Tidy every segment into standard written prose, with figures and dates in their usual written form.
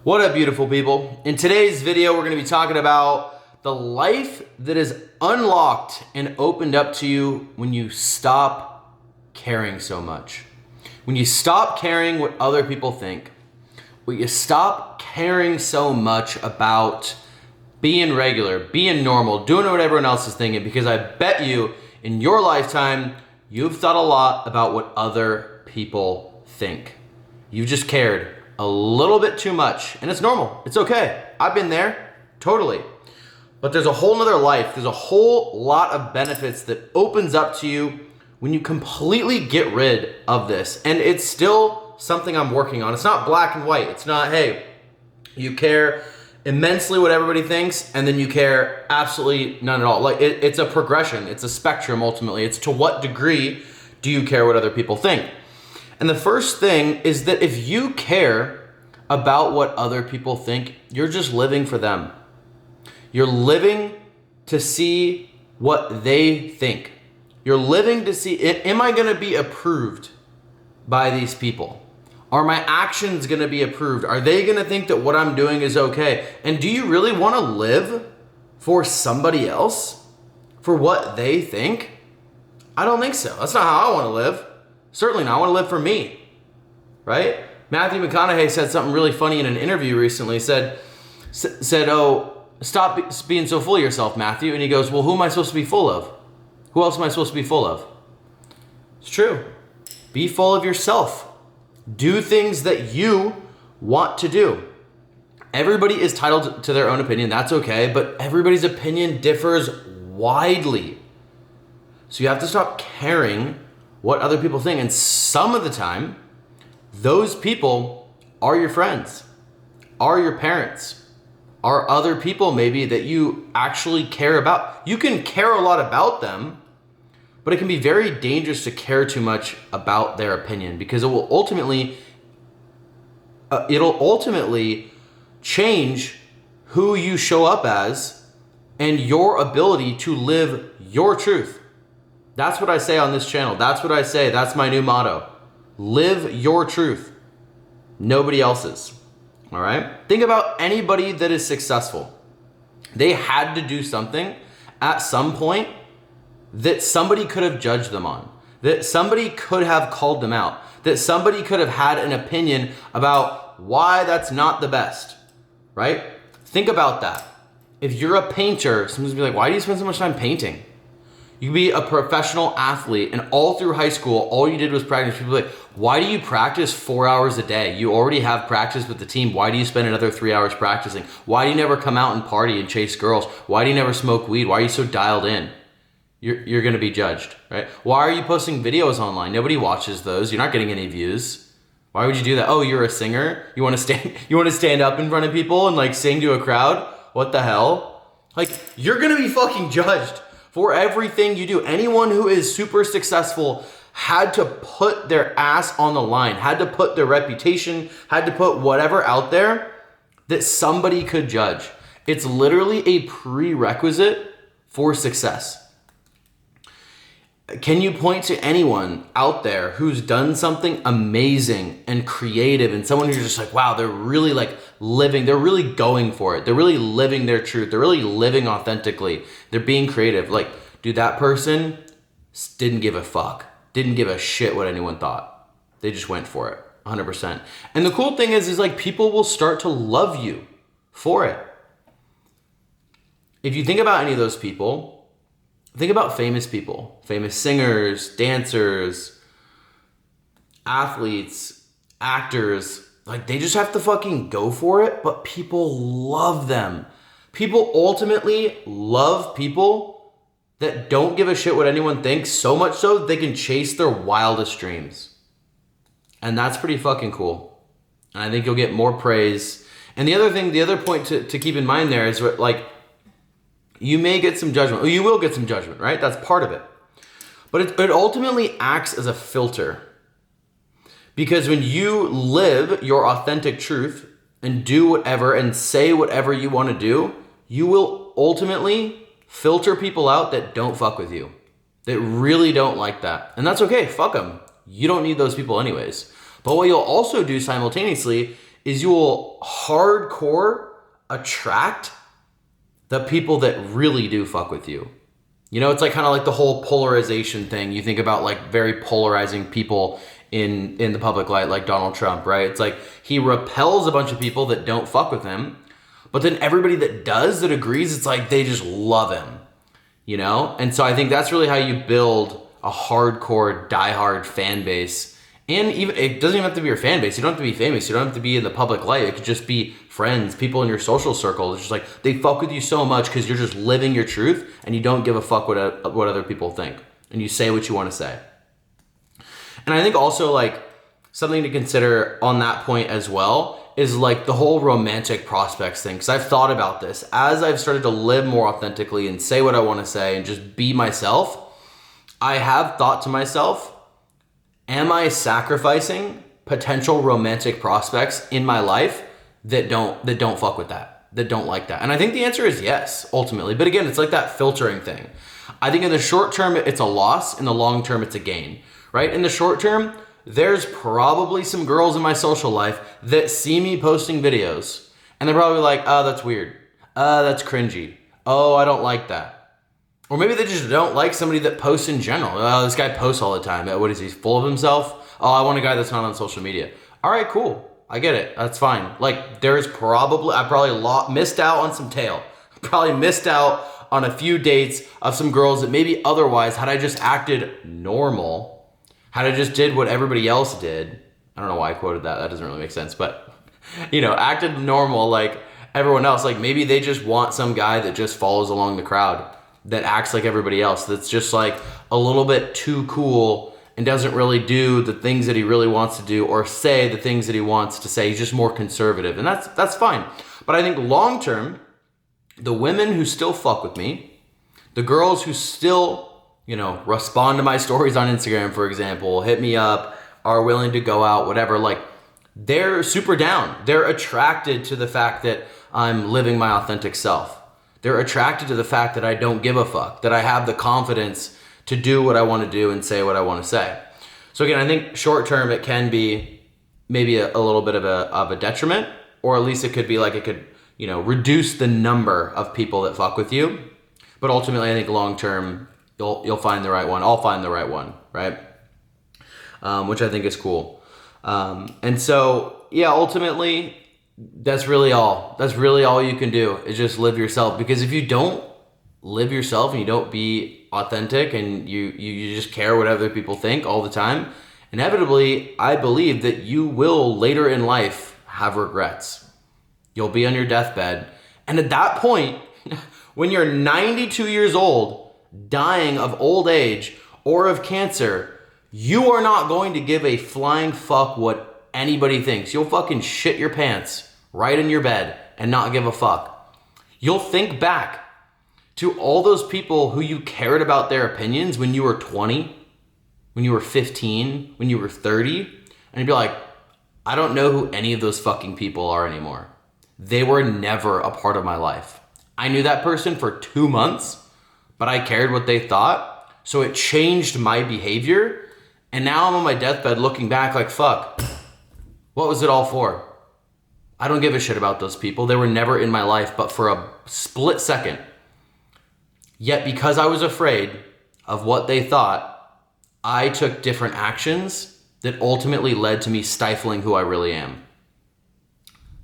What up, beautiful people? In today's video, we're going to be talking about the life that is unlocked and opened up to you when you stop caring so much. When you stop caring what other people think. When you stop caring so much about being regular, being normal, doing what everyone else is thinking, because I bet you in your lifetime, you've thought a lot about what other people think. You've just cared a little bit too much, and it's normal. It's okay. I've been there, totally. But there's a whole nother life. There's a whole lot of benefits that opens up to you when you completely get rid of this. And it's still something I'm working on. It's not black and white. It's not, hey, you care immensely what everybody thinks, and then you care absolutely none at all. Like it's a progression. It's a spectrum, ultimately. It's to what degree do you care what other people think? And the first thing is that if you care about what other people think, you're just living for them. You're living to see what they think. You're living to see, am I going to be approved by these people? Are my actions going to be approved? Are they going to think that what I'm doing is okay? And do you really want to live for somebody else? For what they think? I don't think so. That's not how I want to live. Certainly not. I want to live for me, right? Matthew McConaughey said something really funny in an interview recently. Said, oh, stop being so full of yourself, Matthew. And he goes, well, who am I supposed to be full of? Who else am I supposed to be full of? It's true. Be full of yourself. Do things that you want to do. Everybody is entitled to their own opinion. That's okay. But everybody's opinion differs widely. So you have to stop caring what other people think. And some of the time, those people are your friends, are your parents, are other people maybe that you actually care about. You can care a lot about them, but it can be very dangerous to care too much about their opinion, because it will ultimately change who you show up as and your ability to live your truth. That's what I say on this channel. That's what I say. That's my new motto. Live your truth. Nobody else's. All right? Think about anybody that is successful. They had to do something at some point that somebody could have judged them on, that somebody could have called them out, that somebody could have had an opinion about why that's not the best, right? Think about that. If you're a painter, someone's gonna be like, why do you spend so much time painting? You can be a professional athlete, and all through high school, all you did was practice. People are like, why do you practice 4 hours a day? You already have practice with the team. Why do you spend another 3 hours practicing? Why do you never come out and party and chase girls? Why do you never smoke weed? Why are you so dialed in? You're gonna be judged, right? Why are you posting videos online? Nobody watches those. You're not getting any views. Why would you do that? Oh, you're a singer? You wanna stand up in front of people and like sing to a crowd? What the hell? Like, you're gonna be fucking judged for everything you do. Anyone who is super successful had to put their ass on the line, had to put their reputation, had to put whatever out there that somebody could judge. It's literally a prerequisite for success. Can you point to anyone out there who's done something amazing and creative, and someone who's just like, wow, they're really like living, they're really going for it. They're really living their truth. They're really living authentically. They're being creative. Like, dude, that person didn't give a fuck. Didn't give a shit what anyone thought. They just went for it 100%. And the cool thing is like people will start to love you for it. If you think about any of those people, think about famous people, famous singers, dancers, athletes, actors. Like, they just have to fucking go for it, but people love them. People ultimately love people that don't give a shit what anyone thinks, so much so that they can chase their wildest dreams. And that's pretty fucking cool. And I think you'll get more praise. And the other point to keep in mind there is like, you may get some judgment. You will get some judgment, right? That's part of it. But it ultimately acts as a filter. Because when you live your authentic truth and do whatever and say whatever you want to do, you will ultimately filter people out that don't fuck with you, that really don't like that. And that's okay. Fuck them. You don't need those people anyways. But what you'll also do simultaneously is you will hardcore attract the people that really do fuck with you. You know, it's like kind of like the whole polarization thing. You think about like very polarizing people in the public light, like Donald Trump, right? It's like he repels a bunch of people that don't fuck with him, but then everybody that does, that agrees, it's like they just love him, you know? And so I think that's really how you build a hardcore, diehard fan base. And even it doesn't even have to be your fan base. You don't have to be famous. You don't have to be in the public light. It could just be friends, people in your social circle. It's just like they fuck with you so much because you're just living your truth and you don't give a fuck what other people think. And you say what you want to say. And I think also like something to consider on that point as well is like the whole romantic prospects thing. Because I've thought about this as I've started to live more authentically and say what I want to say and just be myself. I have thought to myself, am I sacrificing potential romantic prospects in my life that don't fuck with that don't like that? And I think the answer is yes, ultimately. But again, it's like that filtering thing. I think in the short term, it's a loss. In the long term, it's a gain, right? In the short term, there's probably some girls in my social life that see me posting videos and they're probably like, oh, that's weird. That's cringy. Oh, I don't like that. Or maybe they just don't like somebody that posts in general. Oh, this guy posts all the time. What is he, full of himself? Oh, I want a guy that's not on social media. All right, cool. I get it. That's fine. Like I probably missed out on some tail. Probably missed out on a few dates of some girls that maybe otherwise, had I just acted normal, had I just did what everybody else did. I don't know why I quoted that. That doesn't really make sense. But, you know, acted normal like everyone else. Like maybe they just want some guy that just follows along the crowd, that acts like everybody else, that's just like a little bit too cool and doesn't really do the things that he really wants to do or say the things that he wants to say. He's just more conservative, and that's fine. But I think long term, the women who still fuck with me, the girls who still, you know, respond to my stories on Instagram, for example, hit me up, are willing to go out, whatever, like they're super down. They're attracted to the fact that I'm living my authentic self. They're attracted to the fact that I don't give a fuck, that I have the confidence to do what I want to do and say what I want to say. So again, I think short term, it can be maybe a little bit of a detriment, or at least it could be like it could, you know, reduce the number of people that fuck with you. But ultimately, I think long term, you'll find the right one. I'll find the right one, right? Which I think is cool. And so, yeah, ultimately, that's really all you can do is just live yourself. Because if you don't live yourself and you don't be authentic and you just care what other people think all the time, inevitably, I believe that you will later in life have regrets. You'll be on your deathbed. And at that point, when you're 92 years old, dying of old age or of cancer, you are not going to give a flying fuck what anybody thinks. You'll fucking shit your pants right in your bed and not give a fuck. You'll think back to all those people who you cared about their opinions when you were 20, when you were 15, when you were 30, and you'd be like, I don't know who any of those fucking people are anymore. They were never a part of my life. I knew that person for 2 months, but I cared what they thought, so it changed my behavior, and now I'm on my deathbed looking back like, fuck, what was it all for? I don't give a shit about those people. They were never in my life, but for a split second. Yet because I was afraid of what they thought, I took different actions that ultimately led to me stifling who I really am.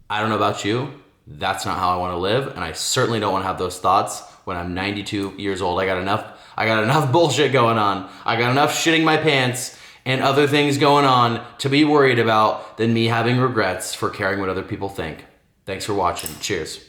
I don't know about you. That's not how I want to live, and I certainly don't want to have those thoughts when I'm 92 years old. I got enough bullshit going on. I got enough shitting my pants and other things going on to be worried about than me having regrets for caring what other people think. Thanks for watching. Cheers.